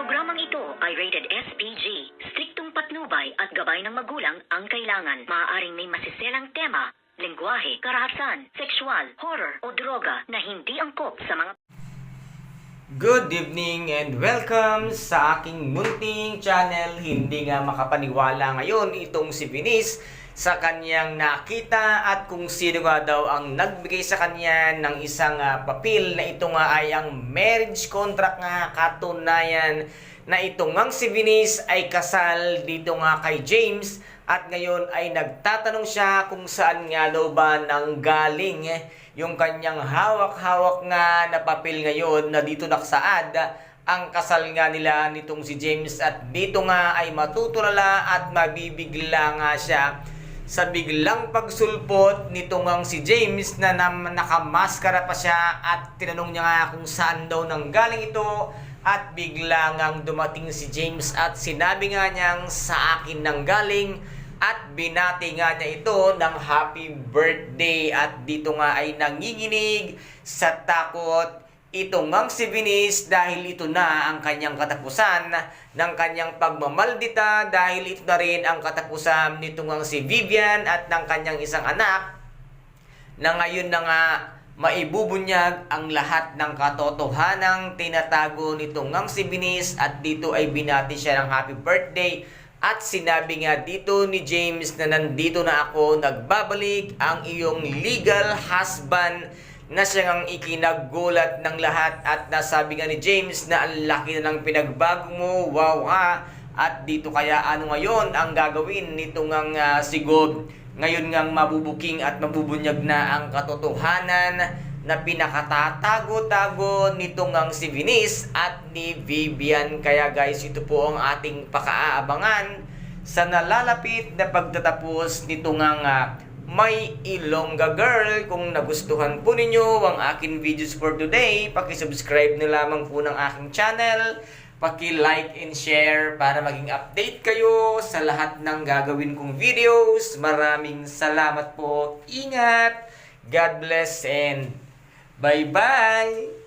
Programang ito ay rated SPG. Striktong patnubay at gabay ng magulang ang kailangan. Maaaring may masiselang tema, lengguwahe, karahasan, sexual, horror o droga na hindi angkop sa mga... Good evening and welcome sa aking munting channel. Hindi nga makapaniwala ngayon itong si Vinis sa kanyang nakita at kung sino nga daw ang nagbigay sa kanya ng isang papel na ito nga ay ang marriage contract nga, katunayan na ito ngang si Vinis ay kasal dito nga kay James at ngayon ay nagtatanong siya kung saan nga daw ba nanggaling yung kanyang hawak-hawak nga na papel ngayon na dito naksaad ang kasal nga nila nitong si James at dito nga ay matutulala at mabibigla nga siya sa biglang pagsulpot nitong ang si James na nakamaskara pa siya at tinanong niya nga kung saan daw nanggaling ito at bigla ngang dumating si James at sinabi nga niyang sa akin nanggaling at binati nga niya ito ng happy birthday at dito nga ay nanginginig sa takot itong ngang si Vinis dahil ito na ang kanyang katapusan ng kanyang pagmamaldita dahil ito na rin ang katapusan nitong ngang si Vivian at ng kanyang isang anak na ngayon na nga maibubunyag ang lahat ng katotohanang tinatago nitong ngang si Vinis at dito ay binati siya ng happy birthday at sinabi nga dito ni James na nandito na ako, nagbabalik ang iyong legal husband na siyang ikinagulat ng lahat at nasabi nga ni James na ang laki na ng pinagbago mo, wow ha, at dito kaya ano ngayon ang gagawin nito ngang si God ngayon ngang mabubuking at mabubunyag na ang katotohanan na pinakatatago-tago nito ngang si Vinis at ni Vivian. Kaya guys, ito po ang ating pakaaabangan sa nalalapit na pagtatapos nito ngang May Ilongga Girl. Kung nagustuhan po ninyo ang aking videos for today, paki-subscribe na lamang po ng aking channel, paki-like and share para maging update kayo sa lahat ng gagawin kong videos. Maraming salamat po. Ingat. God bless and bye-bye.